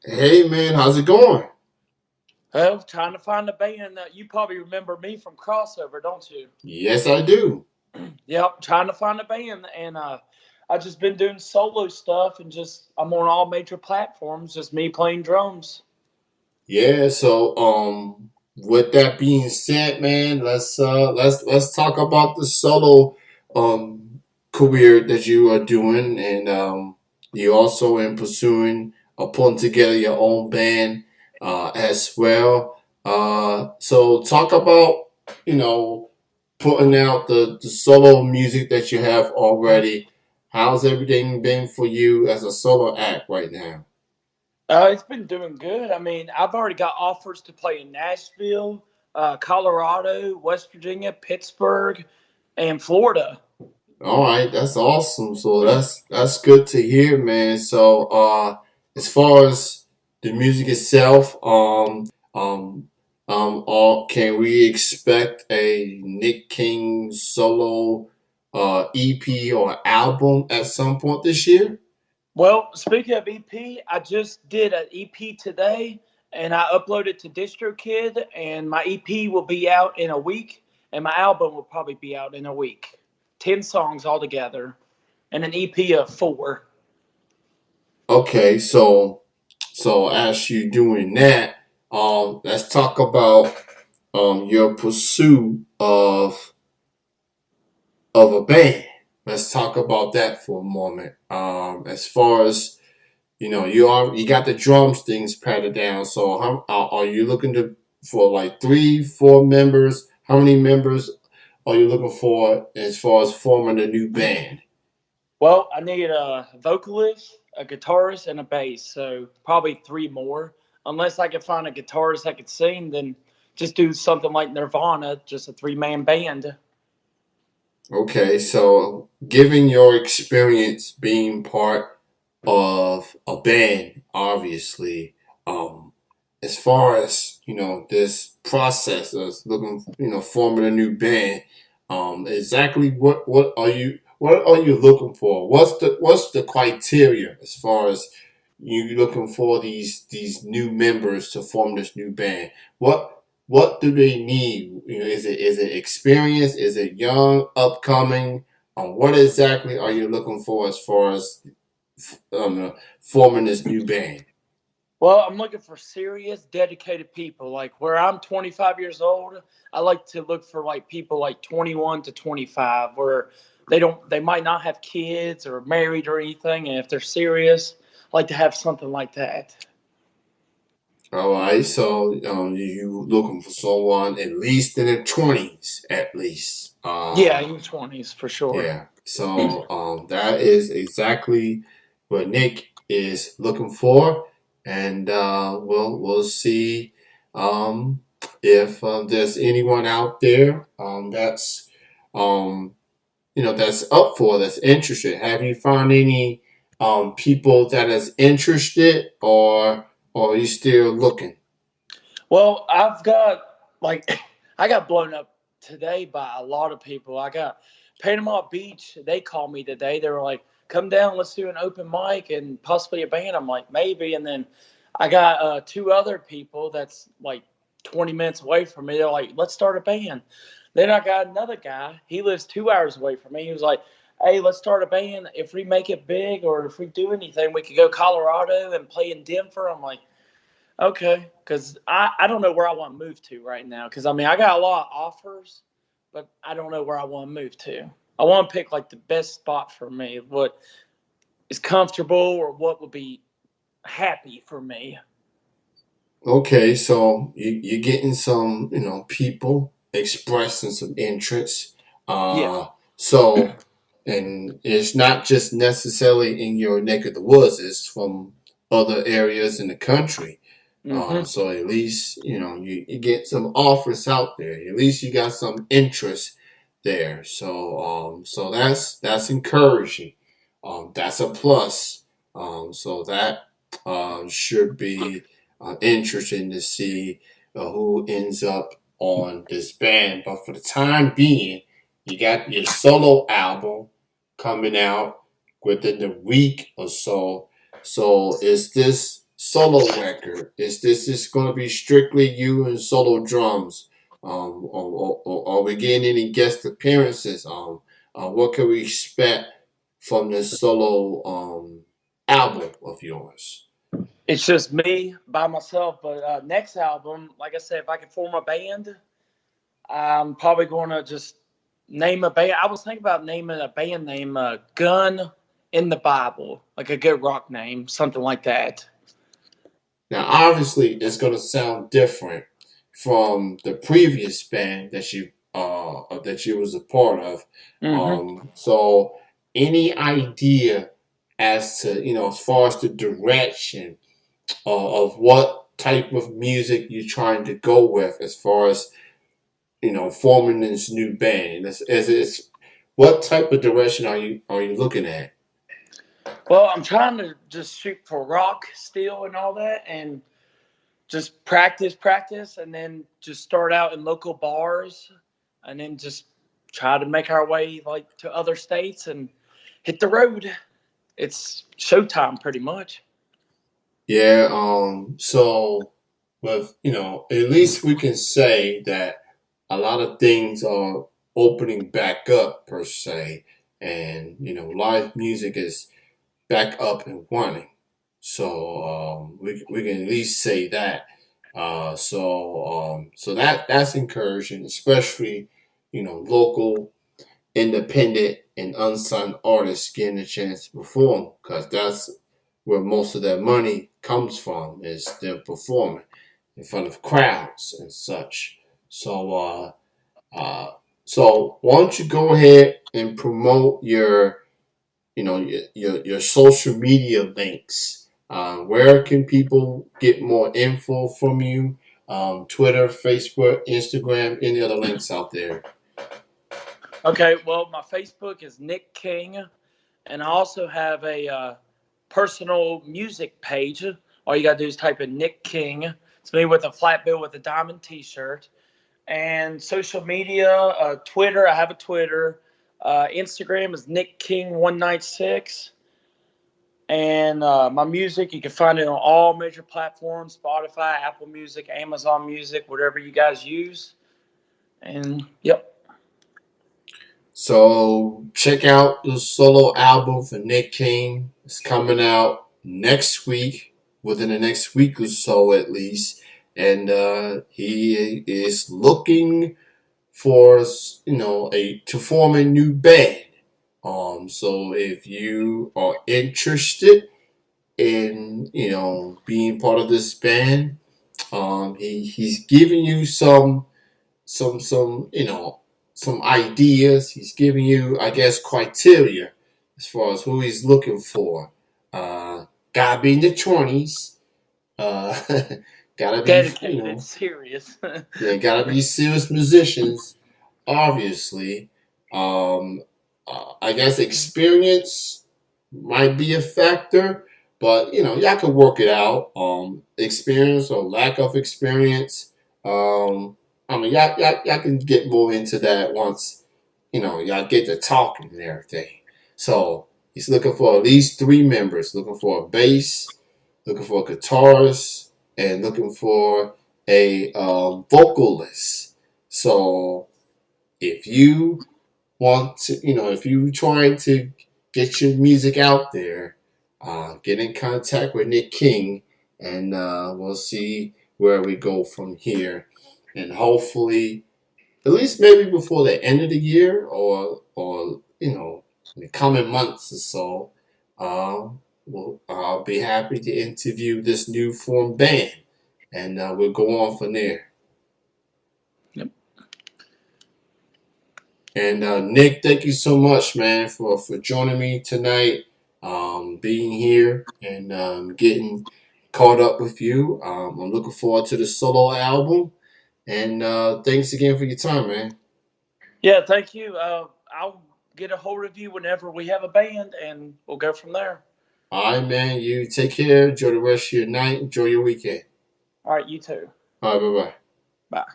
Hey man, how's it going? Well, trying to find a band that you probably remember me from Crossover, don't you? Yes, I do. Yep, trying to find a band, and I just been doing solo stuff, and just I'm on all major platforms, just me playing drums. Yeah, with that being said, man, let's talk about the solo um career that you are doing and you also in pursuing or putting together your own band as well. So talk about, you know, putting out the solo music that you have already. How's everything been for you as a solo act right now? It's been doing good. I mean, I've already got offers to play in Nashville, Colorado, West Virginia, Pittsburgh, and Florida. All right, that's awesome. So that's good to hear, man. As far as the music itself, can we expect a Nick King solo EP or album at some point this year? Well, speaking of EP, I just did an EP today and I uploaded to DistroKid, and my EP will be out in a week, and my album will probably be out in a week. 10 songs altogether, and an EP of four. Okay, so as you doing that, let's talk about your pursuit of a band. Let's talk about that for a moment. As far as you got the drums things patted down. So how are you looking to for like 3, 4 members? How many members are you looking for as far as forming a new band? Well, I need a vocalist, a guitarist, and a bass, so probably three more. Unless I can find a guitarist that could sing, then just do something like Nirvana, just a three-man band. Okay, so given your experience being part of a band, obviously, um, as far as this process of looking, forming a new band, exactly what are you looking for? What's the criteria as far as you looking for these new members to form this new band? What do they need? Is it experience? Is it young, upcoming? What exactly are you looking for as far as forming this new band? Well, I'm looking for serious, dedicated people. Like where I'm 25 years old, I like to look for like people like 21 to 25, where they might not have kids or married or anything, and if they're serious, I like to have something like that. All right, so you looking for someone at least in their 20s, at least. Yeah, in your 20s for sure. Yeah. That is exactly what Nick is looking for, and we'll see um, if there's anyone out there um, that's up for that's interested. Have you found any people that is interested, or are you still looking? Well, I've got like I got blown up today by a lot of people. I got Panama Beach. They called me today. They were like, "Come down, let's do an open mic and possibly a band." I'm like, "Maybe." And then I got two other people that's like 20 minutes away from me. They're like, "Let's start a band." Then I got another guy. He lives 2 hours away from me. He was like, "Hey, let's start a band. If we make it big or if we do anything, we could go Colorado and play in Denver." I'm like, okay, because I don't know where I want to move to right now. Because I mean, I got a lot of offers, but I don't know where I want to move to. I want to pick like the best spot for me, what is comfortable or what would be happy for me. Okay, so you're getting some, people expressing some interest. Yeah. So, and it's not just necessarily in your neck of the woods, it's from other areas in the country. Mm-hmm. So at least, you get some offers out there. At least you got some interest there. So that's encouraging. That's a plus. So that should be interesting to see who ends up on this band. But for the time being, you got your solo album coming out within the week or so. So is this solo record? Is this just going to be strictly you and solo drums? Or are we getting any guest appearances? What can we expect from this solo album of yours? It's just me by myself. But next album, like I said, if I can form a band, I'm probably going to just name a band. I was thinking about naming a band name Gun in the Bible, like a good rock name, something like that. Now, obviously, it's going to sound different from the previous band that you was a part of. Hmm. So, any idea as to as far as the direction of what type of music you're trying to go with, as far as forming this new band? What type of direction are you looking at? Well, I'm trying to just shoot for rock still and all that, and just practice, and then just start out in local bars, and then just try to make our way like to other states and hit the road. It's showtime, pretty much. Yeah. So, with at least we can say that a lot of things are opening back up per se, and live music is back up and running. So we can at least say that. So that's encouraging, especially local, independent, and unsigned artists getting a chance to perform, because that's where most of their money comes from, is them performing in front of crowds and such. So uh, so why don't you go ahead and promote your social media links. Where can people get more info from you? Twitter, Facebook, Instagram, any other links out there? Okay, well, my Facebook is Nick King, and I also have a personal music page. All you gotta do is type in Nick King. It's me with a flat bill with a diamond T-shirt. And social media, Twitter. I have a Twitter. Instagram is Nick King 196. And my music, you can find it on all major platforms: Spotify, Apple Music, Amazon Music, whatever you guys use. And yep. So check out the solo album for Nick King. It's coming out next week, within the next week or so at least. And he is looking for to form a new band. So if you are interested in being part of this band, he's giving you some some ideas. He's giving you, I guess, criteria as far as who he's looking for. Gotta be in the 20s. Uh, gotta be Dedicated, serious. yeah, gotta be serious musicians, obviously. Um, I guess experience might be a factor, but y'all can work it out. Experience or lack of experience. Um, I mean, y'all can get more into that once y'all get to talking and everything. So he's looking for at least three members. Looking for a bass, looking for a guitarist, and looking for a vocalist. So if you want to, if you trying to get your music out there, get in contact with Nick King, and we'll see where we go from here. And hopefully, at least maybe before the end of the year, or in the coming months or so, I'll be happy to interview this new formed band, and we'll go on from there. Yep. And Nick, thank you so much, man, for joining me tonight, being here, and getting caught up with you. I'm looking forward to the solo album, and thanks again for your time, man. Yeah, thank you. I'll get a hold of you whenever we have a band, and we'll go from there. All right, man. You take care. Enjoy the rest of your night. Enjoy your weekend. All right, you too. All right, bye bye. Bye.